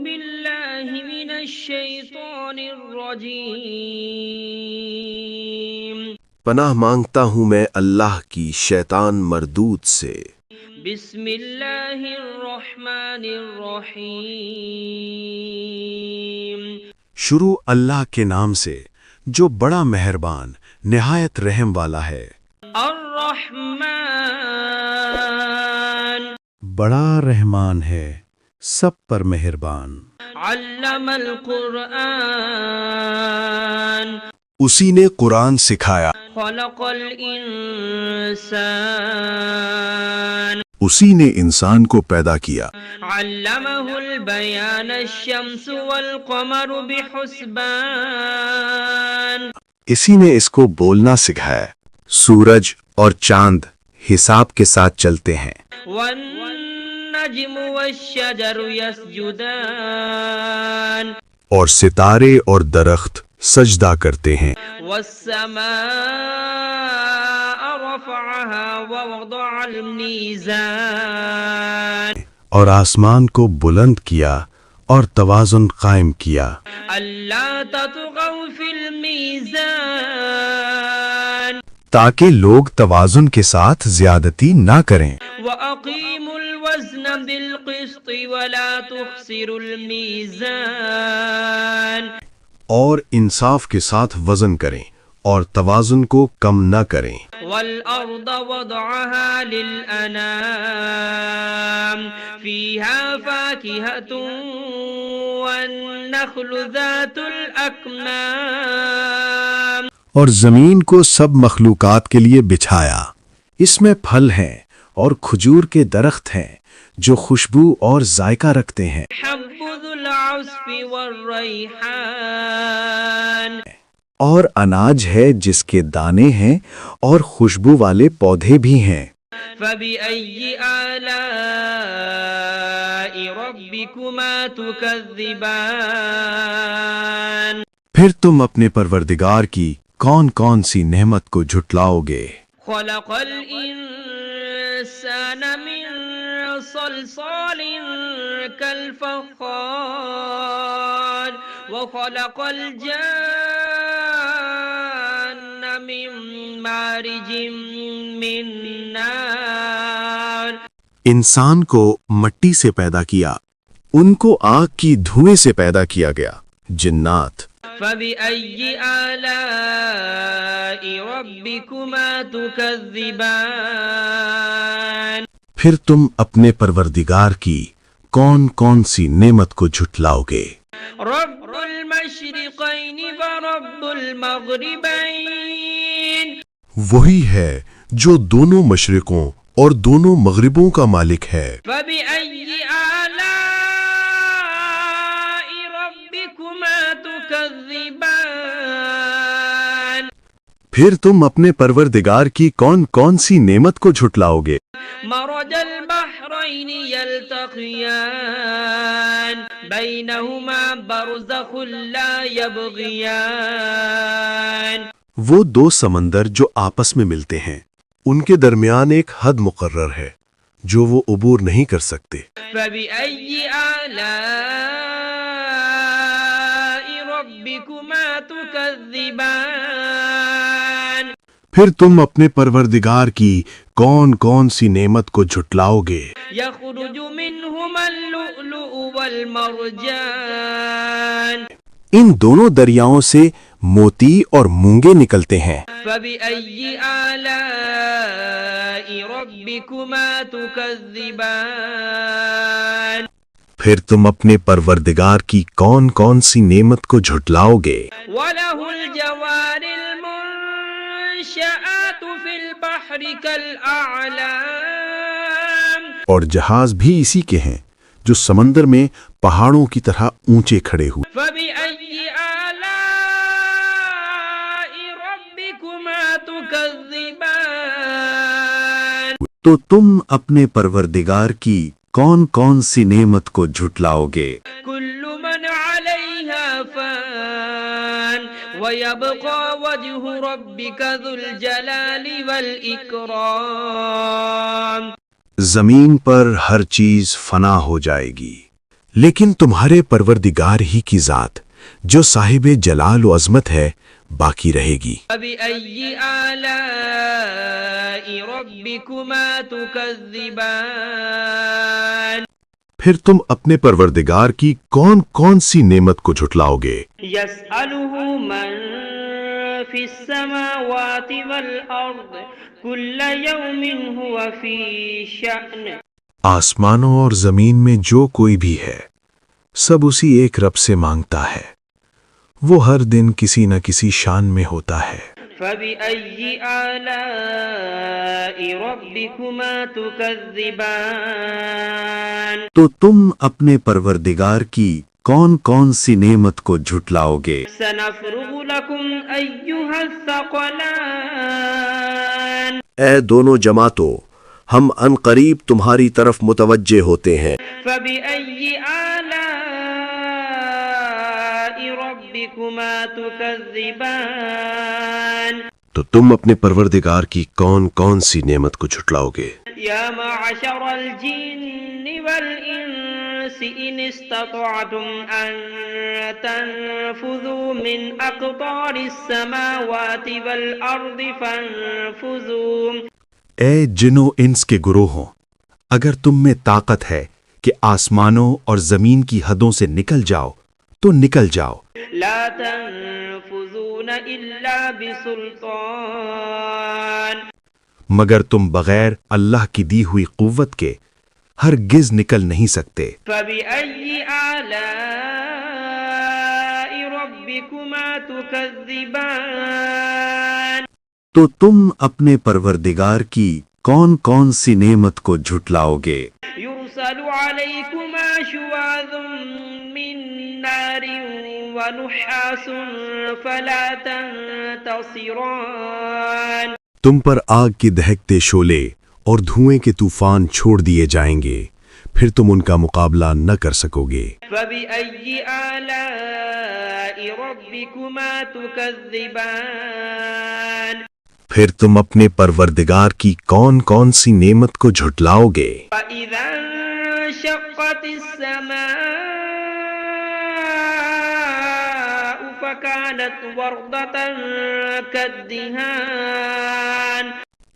بالله من الشيطان الرجيم پناہ مانگتا ہوں میں اللہ کی شیطان مردود سے۔ بسم اللہ الرحمن الرحیم شروع اللہ کے نام سے جو بڑا مہربان نہایت رحم والا ہے۔ الرحمن بڑا رحمان ہے، سب پر مہربان۔ علم القرآن اسی نے قرآن سکھایا، خلق الانسان اسی نے انسان کو پیدا کیا۔ علمه البیان الشمس والقمر بحسبان اسی نے اس کو بولنا سکھایا، سورج اور چاند حساب کے ساتھ چلتے ہیں۔ والنجم والشجر يسجدان اور ستارے اور درخت سجدہ کرتے ہیں۔ والسماء رفعها ووضع الميزان اور آسمان کو بلند کیا اور توازن قائم کیا، ألا تطغوا في الميزان تاکہ لوگ توازن کے ساتھ زیادتی نہ کریں۔ وأقيموا الوزن بالقسط ولا تخسروا الميزان اور انصاف کے ساتھ وزن کریں اور توازن کو کم نہ کریں۔ والأرض وضعها للأنام فيها فاكهة والنخل ذات الأكمام اور زمین کو سب مخلوقات کے لیے بچھایا، اس میں پھل ہیں اور کھجور کے درخت ہیں جو خوشبو اور ذائقہ رکھتے ہیں۔ حب ذو العصف والريحان اور اناج ہے جس کے دانے ہیں اور خوشبو والے پودے بھی ہیں۔ فبأي آلاء ربكما تكذبان پھر تم اپنے پروردگار کی کون کون سی نعمت کو جھٹلاؤ گے؟ خلق الإنسان من صلصال كالفخار وخلق الجان من مارج من نار انسان کو مٹی سے پیدا کیا، ان کو آگ کی دھوئیں سے پیدا کیا گیا۔ جنات فبأي آلاء ربكما تكذبان پھر تم اپنے پروردگار کی کون کون سی نعمت کو جھٹلاؤ گے؟ رب المشرقين ورب المغربين وہی ہے جو دونوں مشرقوں اور دونوں مغربوں کا مالک ہے۔ فبأي آلاء ربكما تكذبان پھر تم اپنے پروردگار کی کون کون سی نعمت کو جھٹلاؤ گے؟ مرج البحرين يلتقيان بينهما برزخ لا يبغيان وہ دو سمندر جو آپس میں ملتے ہیں، ان کے درمیان ایک حد مقرر ہے جو وہ عبور نہیں کر سکتے۔ فبأي آلاء ربكما تكذبان پھر تم اپنے پروردگار کی کون کون سی نعمت کو جھٹلاؤ گے؟ يخرج منهما اللؤلؤ والمرجان ان دونوں دریاؤں سے موتی اور مونگے نکلتے ہیں۔ فبأي آلاء ربكما تكذبان پھر تم اپنے پروردگار کی کون کون سی نعمت کو جھٹلاؤ گے؟ وله الجوار المنشآت في البحر كالأعلام اور جہاز بھی اسی کے ہیں جو سمندر میں پہاڑوں کی طرح اونچے کھڑے ہوئے۔ فبأي آلاء ربكما تكذبان تو تم اپنے پروردگار کی کون کون سی نعمت کو جھٹلاؤ گے؟ كل من عليها فان ويبقى وجه ربك ذو الجلال والإكرام زمین پر ہر چیز فنا ہو جائے گی، لیکن تمہارے پروردگار ہی کی ذات جو صاحب جلال و عظمت ہے باقی رہے گی۔ فبأي آلاء ربكما تكذبان پھر تم اپنے پروردگار کی کون کون سی نعمت کو جھٹلاؤ گے؟ يسأله من في السماوات والأرض كل يوم هو في شأن آسمانوں اور زمین میں جو کوئی بھی ہے سب اسی ایک رب سے مانگتا ہے، وہ ہر دن کسی نہ کسی شان میں ہوتا ہے۔ فبأي آلاء ربكما تكذبان تو تم اپنے پروردگار کی کون کون سی نعمت کو جھٹلاؤ گے؟ سنفرغ لكم أيها الثقلان اے دونوں جماعتوں، ہم ان قریب تمہاری طرف متوجہ ہوتے ہیں۔ فبأي آلاء ربكما تكذبان تو تم اپنے پروردگار کی کون کون سی نعمت کو جھٹلاؤ گے؟ يا معشر الجن والإنس إن استطعتم أن تنفذوا من أقطار السماوات والأرض فانفذوا اے جن و انس کے گروہوں، اگر تم میں طاقت ہے کہ آسمانوں اور زمین کی حدوں سے نکل جاؤ تو نکل جاؤ، لا تنفذون إلا بسلطان مگر تم بغیر اللہ کی دی ہوئی قوت کے ہرگز نکل نہیں سکتے۔ فبأي آلاء ربكما تكذبان تو تم اپنے پروردگار کی کون کون سی نعمت کو جھٹلاؤ گے؟ يرسل عليكما شواظ من نار ونحاس فلا تنتصران تم پر آگ کے دہکتے شعلے اور دھوئیں کے طوفان چھوڑ دیے جائیں گے، پھر تم ان کا مقابلہ نہ کر سکو گے۔ فبأي آلاء ربكما تكذبان پھر تم اپنے پروردگار کی کون کون سی نعمت کو جھٹلاؤ گے؟ فإذا انشقت السماء فكانت وردة كالدهان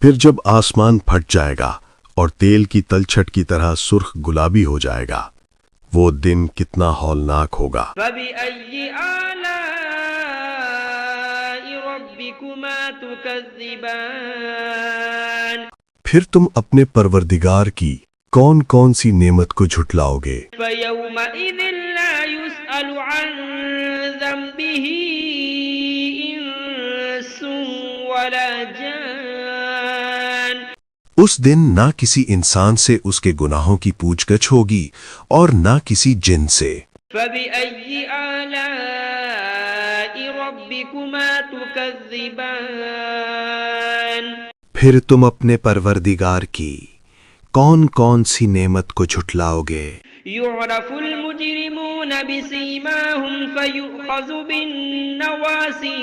پھر جب آسمان پھٹ جائے گا اور تیل کی تلچھٹ کی طرح سرخ گلابی ہو جائے گا، وہ دن کتنا ہولناک ہوگا۔ فبأي آلاء ربكما تكذبان پھر تم اپنے پروردگار کی کون کون سی نعمت کو جھٹلاؤ گے؟ فيومئذ لا يسأل عن ذنبه إنس ولا جان اس دن نہ کسی انسان سے اس کے گناہوں کی پوچھ گچھ ہوگی اور نہ کسی جن سے۔ فبأي آلاء ربكما تكذبان پھر تم اپنے پروردگار کی کون کون سی نعمت کو جھٹلاؤ گے؟ يعرف المجرمون بسيماهم فيؤخذ بالنواصي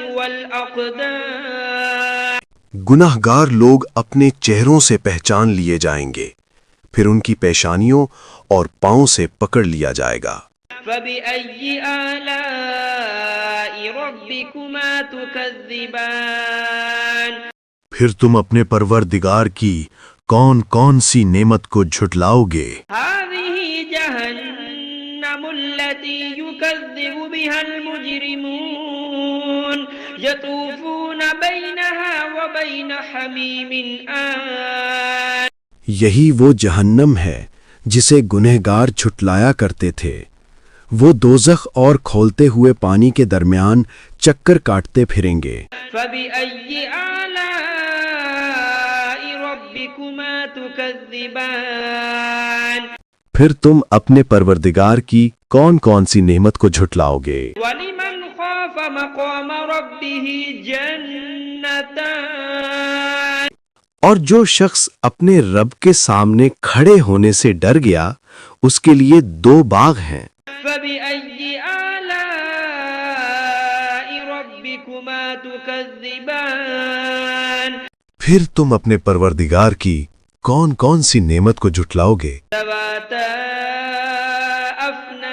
والأقدام گناہ گار لوگ اپنے چہروں سے پہچان لیے جائیں گے، پھر ان کی پیشانیوں اور پاؤں سے پکڑ لیا جائے گا۔ فبأي آلاء ربكما تكذبان پھر تم اپنے پروردگار کی کون کون سی نعمت کو جھٹلاؤ گے؟ هذه جهنم التي يكذب بها المجرمون يطوفون بينها وبين حميم آن یہی وہ جہنم ہے جسے گنہگار جھٹلایا کرتے تھے، وہ دوزخ اور کھولتے ہوئے پانی کے درمیان چکر کاٹتے پھریں گے۔ فبأي آلاء ربكما تكذبان پھر تم اپنے پروردگار کی کون کون سی نعمت کو جھٹلاؤ گے؟ ولمن خاف مقام ربه جنتان اور جو شخص اپنے رب کے سامنے کھڑے ہونے سے ڈر گیا اس کے لیے 2 باغ ہیں۔ فبأي آلاء ربكما تكذبان پھر تم اپنے پروردگار کی کون کون سی نعمت کو جھٹلاؤ گے؟ ذواتا أفنان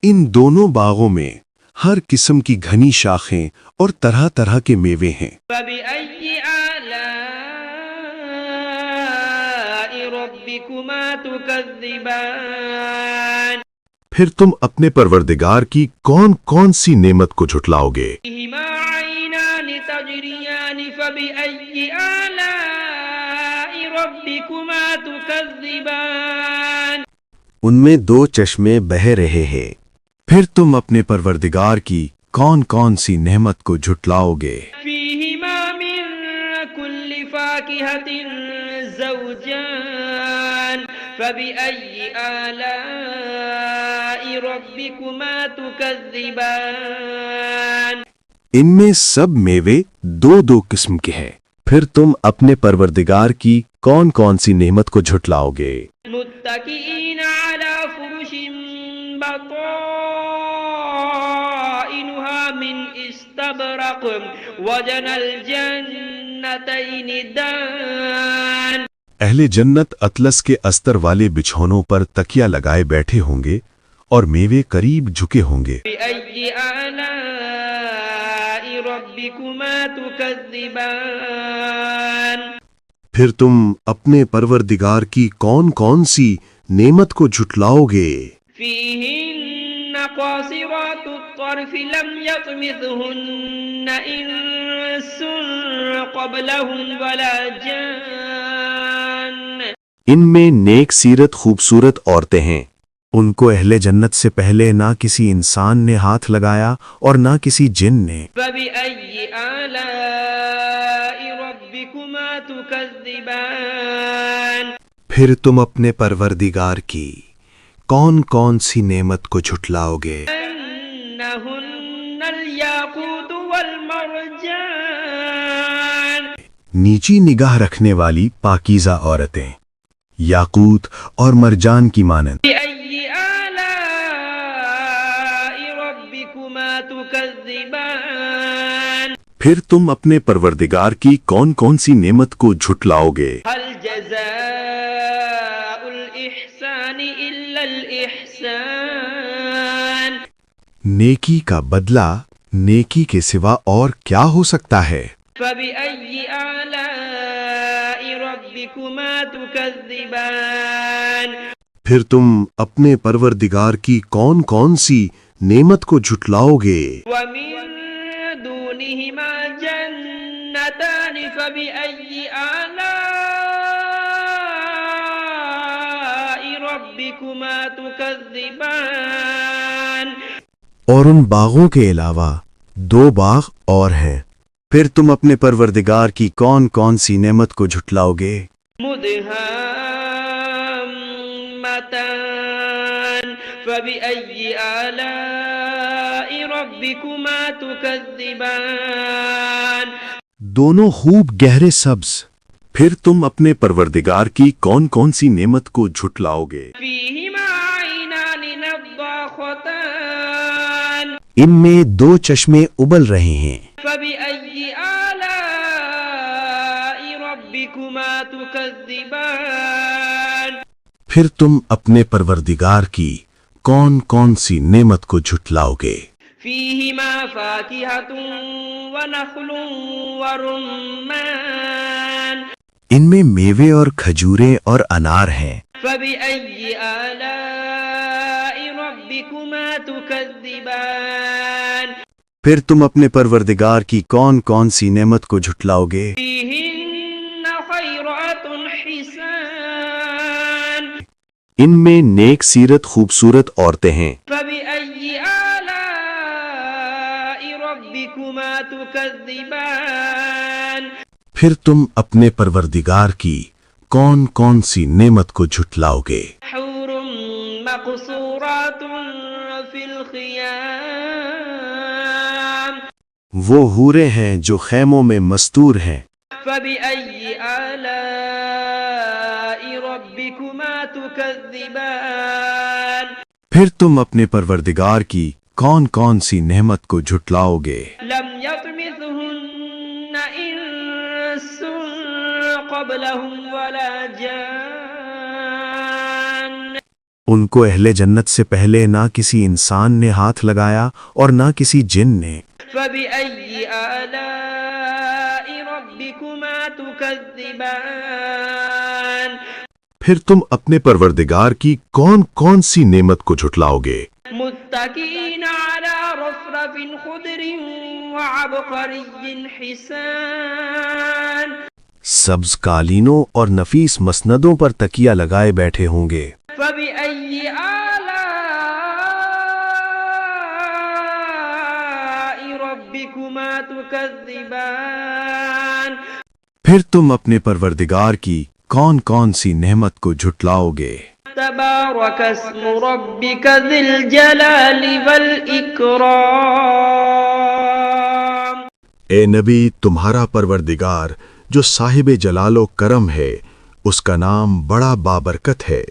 ان دونوں باغوں میں ہر قسم کی گھنی شاخیں اور طرح طرح کے میوے ہیں۔ فبأي آلاء ربكما تكذبان پھر تم اپنے پروردگار کی کون کون سی نعمت کو جھٹلاؤ گے؟ فيهما عينان تجريان فبأي آلاء ربكما تكذبان ان میں دو چشمے بہہ رہے ہیں، پھر تم اپنے پروردگار کی کون کون سی نعمت کو جھٹلاؤ گے؟ فيهما من كل فاكهة زوجان فبأي آلاء ربكما تكذبان ان میں سب میوے دو دو قسم کے ہیں، پھر تم اپنے پروردگار کی کون کون سی نعمت کو جھٹلاؤ گے؟ متكئين على فرش بطائنها من استبرق وجنى الجنتين دان اہل جنت اطلس کے استر والے بچھونوں پر تکیا لگائے بیٹھے ہوں گے اور میوے قریب جھکے ہوں گے۔ بأي آلاء ربكما تكذبان پھر تم اپنے پروردگار کی کون کون سی نعمت کو جھٹلاؤ گے؟ فيهن قاصرات الطرف لم يطمثهن إنس قبلهم ولا جان ان میں نیک سیرت خوبصورت عورتیں ہیں، ان کو اہل جنت سے پہلے نہ کسی انسان نے ہاتھ لگایا اور نہ کسی جن نے۔ فبأي آلاء ربكما تكذبان پھر تم اپنے پروردگار کی کون کون سی نعمت کو جھٹلاؤ گے؟ أنهن الياقوت والمرجان نیچی نگاہ رکھنے والی پاکیزہ عورتیں، یاقوت اور مرجان کی مانند۔ بأي آلاء ربكما تكذبان پھر تم اپنے پروردگار کی کون کون سی نعمت کو جھٹلاؤ گے؟ هل جزاء الإحسان إلا الإحسان نیکی کا بدلہ نیکی کے سوا اور کیا ہو سکتا ہے؟ فبأي آلاء ربكما تكذبان پھر تم اپنے پروردگار کی کون کون سی نعمت کو جھٹلاؤ گے؟ ومن دونهما جنتان فبأي آلاء ربكما تكذبان اور ان باغوں کے علاوہ دو باغ اور ہیں، پھر تم اپنے پروردگار کی کون کون سی نعمت کو جھٹلاؤ گے؟ مدهامتان فبأي آلاء ربكما تكذبان دونوں خوب گہرے سبز، پھر تم اپنے پروردگار کی کون کون سی نعمت کو جھٹلاؤ گے؟ فيهما عينان نضاختان ان میں دو چشمے ابل رہے ہیں، فبأي آلاء ربكما تكذبان پھر تم اپنے پروردگار کی کون کون سی نعمت کو جھٹلاؤ گے؟ فيهما فاكهة ونخل ورمان ان میں میوے اور کھجوریں اور انار ہیں، فبأي آلاء ربكما تكذبان پھر تم اپنے پروردگار کی کون کون سی نعمت کو جھٹلاؤ گے؟ فيهن خيرات حسان ان میں نیک سیرت خوبصورت عورتیں ہیں، فبأي آلاء ربكما تكذبان پھر تم اپنے پروردگار کی کون کون سی نعمت کو جھٹلاؤ گے؟ حور مقصورات في الخيام وہ حوریں ہیں جو خیموں میں مستور ہیں، فبأي آلاء ربكما تكذبان پھر تم اپنے پروردگار کی کون کون سی نعمت کو جھٹلاؤ گے؟ لم يطمثهن إنس قبلهم ولا جان ان کو اہل جنت سے پہلے نہ کسی انسان نے ہاتھ لگایا اور نہ کسی جن نے۔ فبأي آلاء ربكما تكذبان پھر تم اپنے پروردگار کی کون کون سی نعمت کو جھٹلاؤ گے؟ متكئين على رفرف خضر وعبقري حسان سبز قالینوں اور نفیس مسندوں پر تکیہ لگائے بیٹھے ہوں گے۔ فبأي آلاء ربكما تكذبان پھر تم اپنے پروردگار کی کون کون سی نعمت کو جھٹلاؤ گے؟ تبارك اسم ربك ذي الجلال والإكرام اے نبی، تمہارا پروردگار جو صاحب جلال و کرم ہے، اس کا نام بڑا بابرکت ہے۔